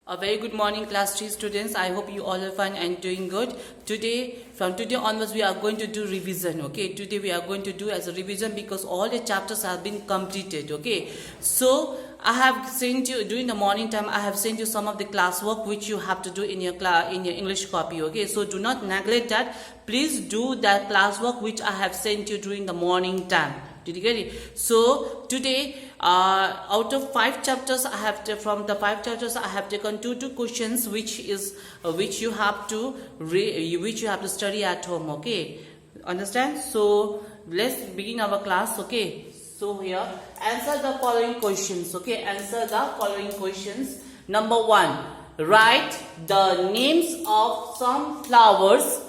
A very good morning class 3 students. I hope you all are fine and doing good. From today onwards we are going to do revision. Okay, today we are going to do as a revision because all the chapters have been completed. Okay, so I have sent you during the morning time. I have sent you some of the classwork which you have to do in your English copy. Okay, so do not neglect that. Please do that classwork which I have sent you during the morning time. Did you get it? So today, out of 5 chapters, from the 5 chapters I have taken two questions, which you have to study at home. Okay, understand? So let's begin our class. Okay. So here, answer the following questions. Okay, answer the following questions. Number 1, write the names of some flowers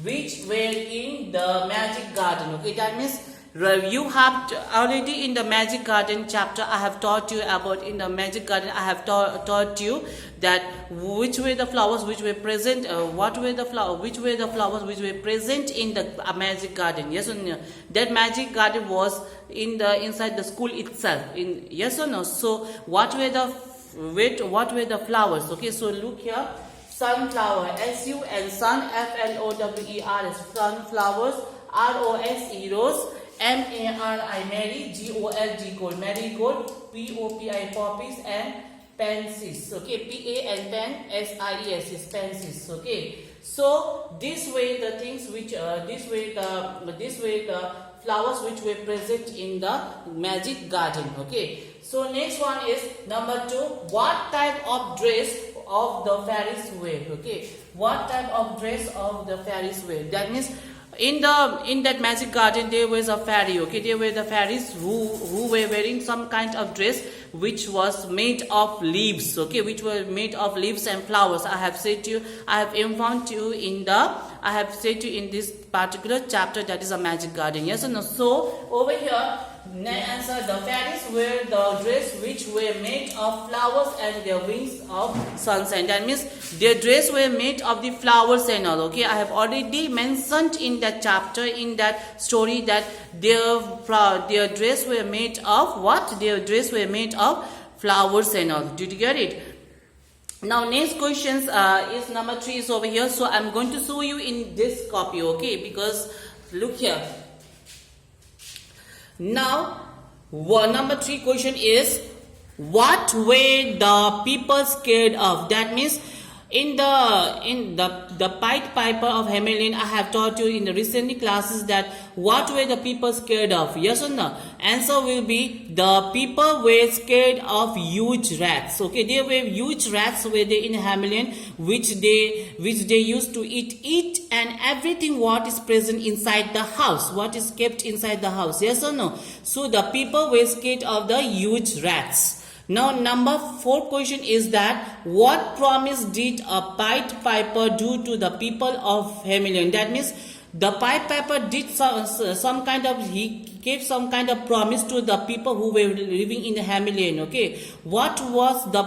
which were in the magic garden. Okay, that means you have already in the magic garden chapter I have taught you about. In the magic garden I have taught you that which were the flowers which were present, which were the flowers which were present in the magic garden. Yes or no? That magic garden was inside the school itself. Yes or no? So what were the flowers? Okay, so look here. Sunflower, S-U-N, sun, F-L-O-W-E-R-S, sunflowers, R-O-S-E, rose, M-A-R-I, Mary, G-O-L-G, gold, marigold, P-O-P-I, poppies, and pansies. Okay, P-A-N, pen, S-I-E-S, pansies. Okay, so this way the things which, this way the flowers which were present in the magic garden. Okay, so next one is number 2. What type of dress of the fairies wear? Okay, what type of dress of the fairies wear? That means in that magic garden there was a fairy. Okay, there were the fairies who were wearing some kind of dress which was made of leaves. Okay, which were made of leaves and flowers. I have said to you, I have informed you in this particular chapter, that is a magic garden. Yes or no? So over here, answer, the fairies wear the dress which were made of flowers and their wings of sunshine. That means their dress were made of the flowers and all. Okay, I have already mentioned in that chapter, in that story, that their dress were made of what? Their dress were made of flowers and all. Did you get it? Now next questions is number 3 is over here. So I'm going to show you in this copy. Okay, because look here. Now, number 3 question is, what were the people scared of? That means in the Pied Piper of Hamelin, I have taught you in the recent classes that what were the people scared of? Yes or no? Answer will be, the people were scared of huge rats. Okay, there were huge rats were there in Hamelin, which they used to eat and everything what is present inside the house, what is kept inside the house. Yes or no? So the people were scared of the huge rats. Now number 4 question is that, what promise did a Pied Piper do to the people of Hamelin? That means the Pied Piper did he gave some kind of promise to the people who were living in Hamelin. Okay, what was the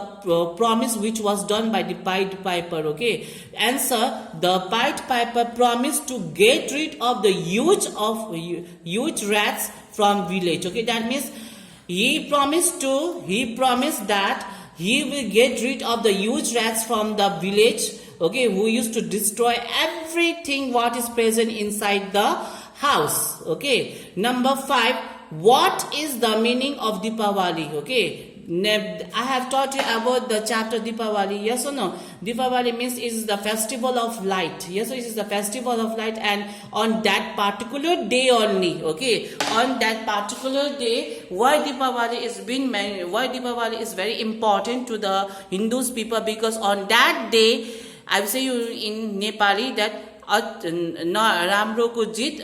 promise which was done by the Pied Piper? Okay, answer, the Pied Piper promised to get rid of the huge rats from village. Okay, that means he promised that he will get rid of the huge rats from the village, okay, who used to destroy everything what is present inside the house. Okay, number 5, what is the meaning of Deepavali? Okay, I have taught you about the chapter Deepavali. Yes or no? Deepavali means it is the festival of light. Yes, so it is the festival of light, and on that particular day only. Okay, on that particular day, why Deepavali is very important to the Hindus people, because on that day, I will say you in Nepali that राम्रोको जित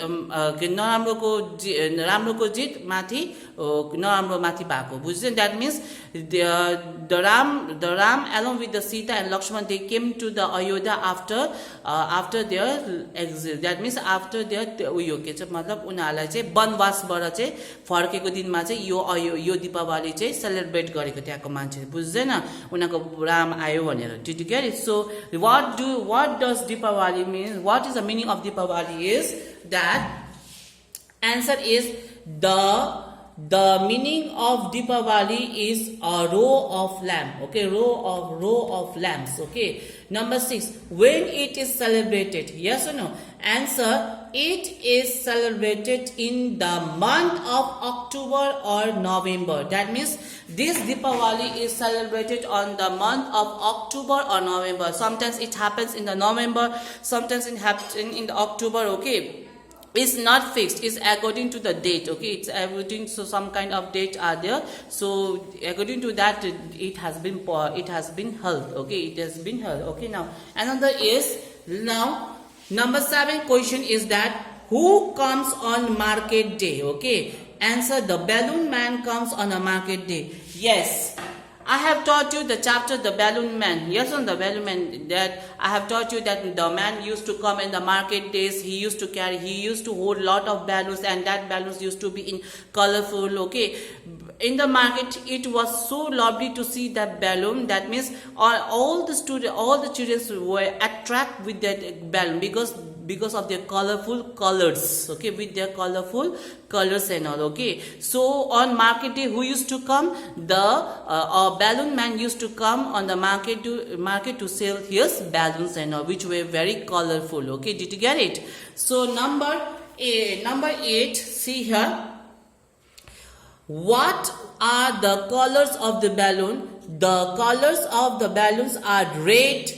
माथि नराम्रो माथि भएको. बुझ्दैन? That means the Ram along with the Sita and Lakshman, they came to the Ayodhya after their exile. That means after their उयो के चाहिँ मतलब उनीहरुलाई चाहिँ वनवासबाट चाहिँ फर्केको दिनमा चाहिँ यो दीपावली चाहिँ सेलिब्रेट गरेको त्यहाँको मान्छेले. बुझ्दैन? उनीहरुको राम आयो भनेर. Did you get it? So what does Deepavali mean? What is the meaning of Deepavali is that, answer is, the the meaning of Deepavali is a row of lamp. Okay, row of lamps. Okay. Number 6, when it is celebrated? Yes or no? Answer, it is celebrated in the month of October or November. That means this Deepavali is celebrated on the month of October or November. Sometimes it happens in the November, sometimes it happens in the October. Okay. It's not fixed, it's according to the date. Okay, it's according to some kind of date are there, so according to that it has been held. Okay, it has been held. Okay, now another is, now number 7 question is that who comes on market day? Okay, answer, the balloon man comes on a market day. Yes, I have taught you the chapter The Balloon Man. Yes, on the balloon man, that I have taught you that the man used to come in the market days. He used to hold lot of balloons, and that balloons used to be in colorful. Okay, in the market it was so lovely to see that balloon. That means all the children were attracted with that balloon because of their colorful colors. Okay, with their colorful colors and all. Okay, so on market day, who used to come? The balloon man used to come on the market to sell his balloons and all, which were very colorful. Okay, did you get it? So number 8, see here, what are the colors of the balloon? The colors of the balloons are red,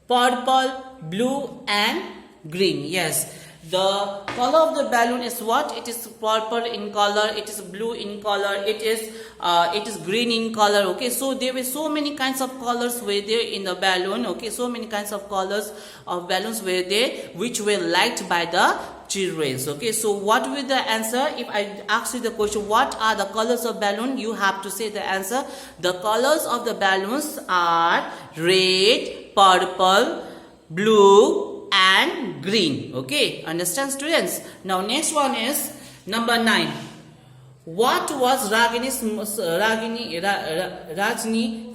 purple, blue and green. Yes, the color of the balloon is what? It is purple in color, it is blue in color, it is green in color. Okay, so there were so many kinds of colors were there in the balloon. Okay, so many kinds of colors of balloons were there, which were liked by the children. Okay, so what will the answer? If I ask you the question, what are the colors of balloon? You have to say the answer. The colors of the balloons are red, purple, blue and green. Okay, understand, students? Now next one is number 9. What was Rajni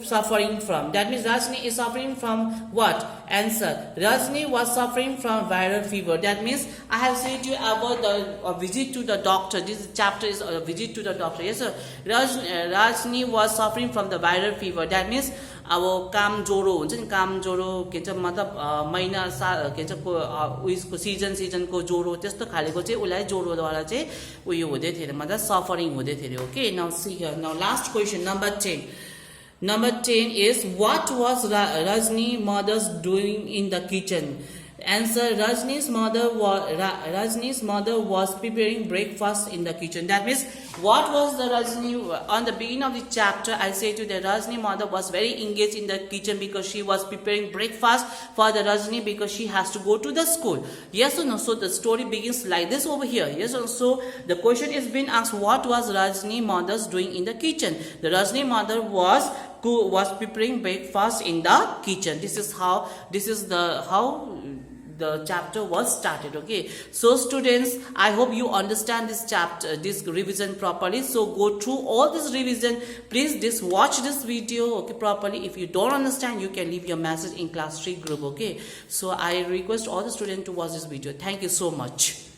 suffering from? That means Rajni is suffering from what? Answer, Rajni was suffering from viral fever. That means I have said you about the visit to the doctor. This chapter is a visit to the doctor. Yes, sir. Rajni was suffering from the viral fever. That means अब काम ज्वरो हुन्छ नि, काम ज्वरो के भन्छ, मतलब महिना के भन्छ उयसको सिजनको ज्वरो त्यस्तो खालेको चाहिँ उसलाई ज्वरोद्वारा चाहिँ उयो हुँदै थियो अरे, मतलब सफरिङ हुँदै थियो अरे. Okay, now see here, now last question number 10. Number 10 is, what was Rajni mother's doing in the kitchen? Answer, Rajni's mother was preparing breakfast in the kitchen. That means, what was the Rajni, on the beginning of the chapter, I said to you that Rajni mother was very engaged in the kitchen because she was preparing breakfast for the Rajni because she has to go to the school. Yes or no? So the story begins like this over here. Yes or no? So the question is being asked, what was Rajni mother's doing in the kitchen? The Rajni mother was preparing breakfast in the kitchen. This is how the chapter was started. Okay, so students, I hope you understand this chapter, this revision properly. So go through all this revision. Please just watch this video, okay, properly. If you don't understand, you can leave your message in class 3 group. Okay, so I request all the students to watch this video. Thank you so much.